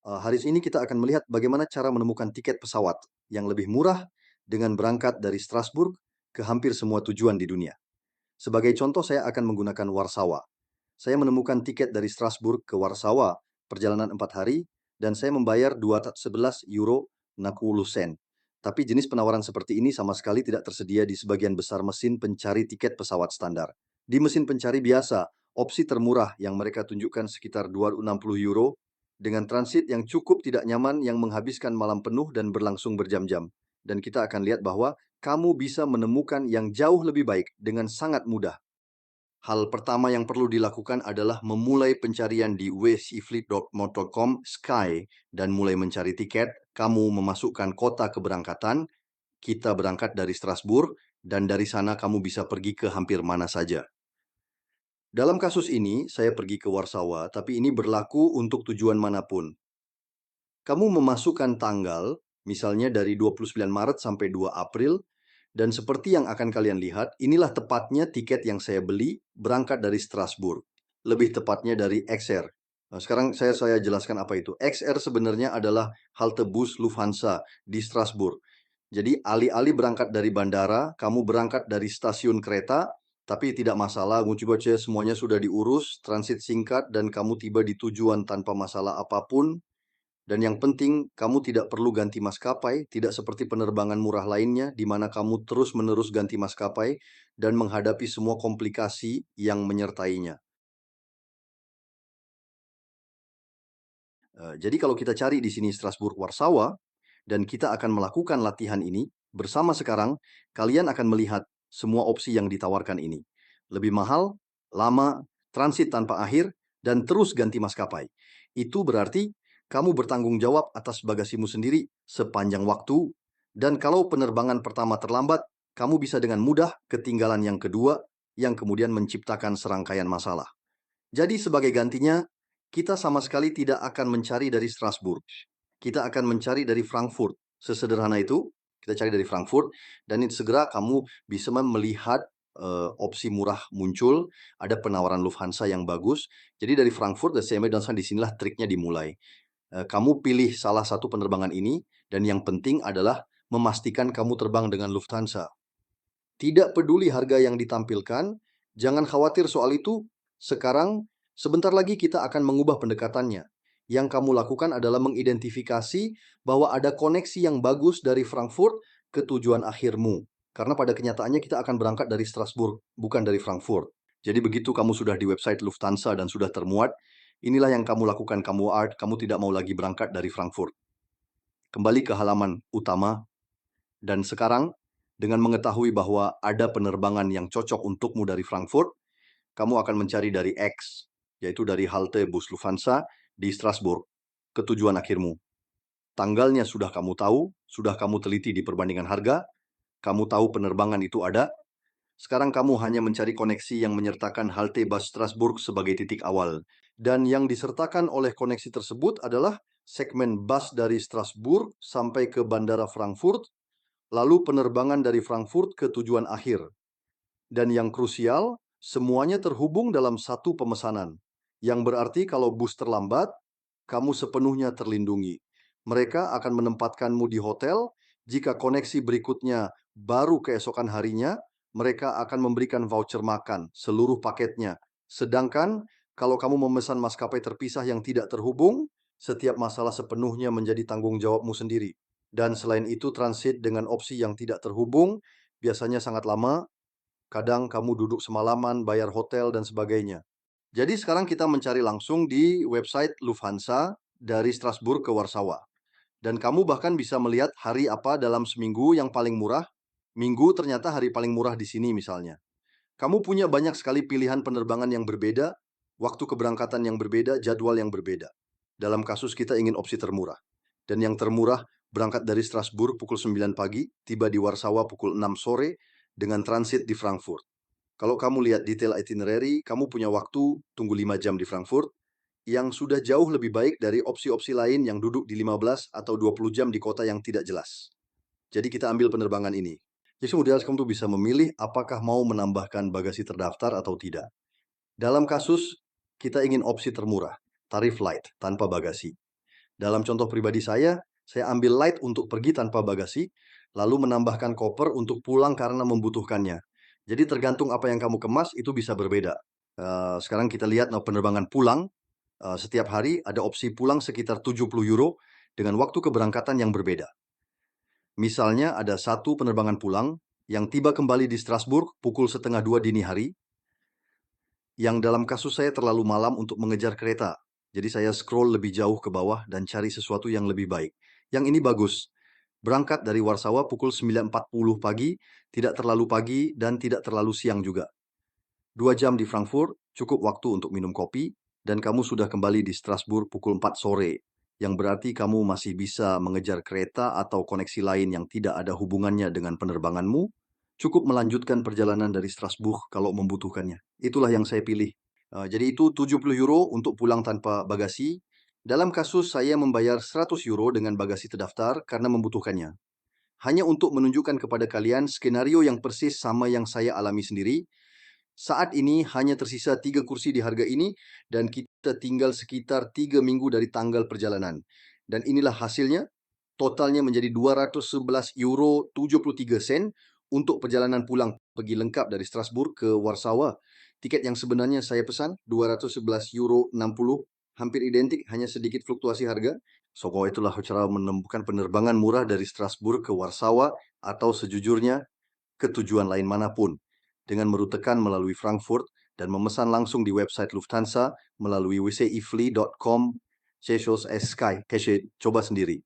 Hari ini kita akan melihat bagaimana cara menemukan tiket pesawat yang lebih murah dengan berangkat dari Strasbourg ke hampir semua tujuan di dunia. Sebagai contoh, saya akan menggunakan Warsawa. Saya menemukan tiket dari Strasbourg ke Warsawa, perjalanan 4 hari, dan saya membayar 211 euro 60 sen. Tapi jenis penawaran seperti ini sama sekali tidak tersedia di sebagian besar mesin pencari tiket pesawat standar. Di mesin pencari biasa, opsi termurah yang mereka tunjukkan sekitar 260 euro dengan transit yang cukup tidak nyaman yang menghabiskan malam penuh dan berlangsung berjam-jam. Dan kita akan lihat bahwa kamu bisa menemukan yang jauh lebih baik dengan sangat mudah. Hal pertama yang perlu dilakukan adalah memulai pencarian di wcfleet.com Sky dan mulai mencari tiket. Kamu memasukkan kota keberangkatan, kita berangkat dari Strasbourg, dan dari sana kamu bisa pergi ke hampir mana saja. Dalam kasus ini, saya pergi ke Warsawa, tapi ini berlaku untuk tujuan manapun. Kamu memasukkan tanggal, misalnya dari 29 Maret sampai 2 April, dan seperti yang akan kalian lihat, inilah tepatnya tiket yang saya beli berangkat dari Strasbourg. Lebih tepatnya dari XR. Nah, sekarang saya jelaskan apa itu. XR sebenarnya adalah halte bus Lufthansa di Strasbourg. Jadi alih-alih berangkat dari bandara, kamu berangkat dari stasiun kereta, tapi tidak masalah, Muciboce semuanya sudah diurus, transit singkat, dan kamu tiba di tujuan tanpa masalah apapun. Dan yang penting, kamu tidak perlu ganti maskapai, tidak seperti penerbangan murah lainnya, di mana kamu terus-menerus ganti maskapai dan menghadapi semua komplikasi yang menyertainya. Jadi kalau kita cari di sini Strasbourg Warsawa, dan kita akan melakukan latihan ini, bersama sekarang, kalian akan melihat semua opsi yang ditawarkan ini. Lebih mahal, lama, transit tanpa akhir, dan terus ganti maskapai. Itu berarti kamu bertanggung jawab atas bagasimu sendiri sepanjang waktu, dan kalau penerbangan pertama terlambat, kamu bisa dengan mudah ketinggalan yang kedua, yang kemudian menciptakan serangkaian masalah. Jadi sebagai gantinya, kita sama sekali tidak akan mencari dari Strasbourg. Kita akan mencari dari Frankfurt. Sesederhana itu, kita cari dari Frankfurt, dan itu segera kamu bisa melihat opsi murah muncul, ada penawaran Lufthansa yang bagus. Jadi dari Frankfurt, dan disinilah triknya dimulai. Kamu pilih salah satu penerbangan ini, dan yang penting adalah memastikan kamu terbang dengan Lufthansa. Tidak peduli harga yang ditampilkan, jangan khawatir soal itu. Sekarang, sebentar lagi kita akan mengubah pendekatannya. Yang kamu lakukan adalah mengidentifikasi bahwa ada koneksi yang bagus dari Frankfurt ke tujuan akhirmu. Karena pada kenyataannya kita akan berangkat dari Strasbourg, bukan dari Frankfurt. Jadi begitu kamu sudah di website Lufthansa dan sudah termuat, inilah yang kamu lakukan, kamu tidak mau lagi berangkat dari Frankfurt. Kembali ke halaman utama, dan sekarang, dengan mengetahui bahwa ada penerbangan yang cocok untukmu dari Frankfurt, kamu akan mencari dari X, yaitu dari halte bus Lufthansa di Strasbourg, ke tujuan akhirmu. Tanggalnya sudah kamu tahu, sudah kamu teliti di perbandingan harga, kamu tahu penerbangan itu ada. Sekarang kamu hanya mencari koneksi yang menyertakan halte bus Strasbourg sebagai titik awal. Dan yang disertakan oleh koneksi tersebut adalah segmen bus dari Strasbourg sampai ke Bandara Frankfurt, lalu penerbangan dari Frankfurt ke tujuan akhir. Dan yang krusial, semuanya terhubung dalam satu pemesanan. Yang berarti kalau bus terlambat, kamu sepenuhnya terlindungi. Mereka akan menempatkanmu di hotel. Jika koneksi berikutnya baru keesokan harinya, mereka akan memberikan voucher makan seluruh paketnya. Sedangkan kalau kamu memesan maskapai terpisah yang tidak terhubung, setiap masalah sepenuhnya menjadi tanggung jawabmu sendiri. Dan selain itu, transit dengan opsi yang tidak terhubung biasanya sangat lama. Kadang kamu duduk semalaman, bayar hotel, dan sebagainya. Jadi sekarang kita mencari langsung di website Lufthansa dari Strasbourg ke Warsawa. Dan kamu bahkan bisa melihat hari apa dalam seminggu yang paling murah. Minggu ternyata hari paling murah di sini misalnya. Kamu punya banyak sekali pilihan penerbangan yang berbeda, waktu keberangkatan yang berbeda, jadwal yang berbeda. Dalam kasus kita ingin opsi termurah. Dan yang termurah berangkat dari Strasbourg pukul 9 pagi, tiba di Warsawa pukul 6 sore, dengan transit di Frankfurt. Kalau kamu lihat detail itinerary, kamu punya waktu tunggu 5 jam di Frankfurt, yang sudah jauh lebih baik dari opsi-opsi lain yang duduk di 15 atau 20 jam di kota yang tidak jelas. Jadi kita ambil penerbangan ini. Jadi kemudian kamu tuh bisa memilih apakah mau menambahkan bagasi terdaftar atau tidak. Dalam kasus, kita ingin opsi termurah, tarif light, tanpa bagasi. Dalam contoh pribadi saya ambil light untuk pergi tanpa bagasi, lalu menambahkan koper untuk pulang karena membutuhkannya. Jadi tergantung apa yang kamu kemas itu bisa berbeda. Sekarang kita lihat penerbangan pulang. Setiap hari ada opsi pulang sekitar 70 euro dengan waktu keberangkatan yang berbeda. Misalnya ada satu penerbangan pulang yang tiba kembali di Strasbourg pukul 1:30 dini hari, yang dalam kasus saya terlalu malam untuk mengejar kereta. Jadi saya scroll lebih jauh ke bawah dan cari sesuatu yang lebih baik. Yang ini bagus. Berangkat dari Warsawa pukul 9:40 pagi, tidak terlalu pagi dan tidak terlalu siang juga. 2 jam di Frankfurt, cukup waktu untuk minum kopi, dan kamu sudah kembali di Strasbourg pukul 4 sore. Yang berarti kamu masih bisa mengejar kereta atau koneksi lain yang tidak ada hubungannya dengan penerbanganmu. Cukup melanjutkan perjalanan dari Strasbourg kalau membutuhkannya. Itulah yang saya pilih. Jadi itu 70 euro untuk pulang tanpa bagasi. Dalam kasus saya membayar 100 euro dengan bagasi terdaftar karena membutuhkannya. Hanya untuk menunjukkan kepada kalian skenario yang persis sama yang saya alami sendiri. Saat ini hanya tersisa 3 kursi di harga ini dan kita tinggal sekitar 3 minggu dari tanggal perjalanan. Dan inilah hasilnya. Totalnya menjadi 211 euro 73 sen untuk perjalanan pulang pergi lengkap dari Strasbourg ke Warsawa. Tiket yang sebenarnya saya pesan 211 euro 60, hampir identik, hanya sedikit fluktuasi harga. So, itulah cara menemukan penerbangan murah dari Strasbourg ke Warsawa atau sejujurnya ke tujuan lain manapun dengan merutekan melalui Frankfurt dan memesan langsung di website Lufthansa melalui wcifly.com/sky. Coba sendiri.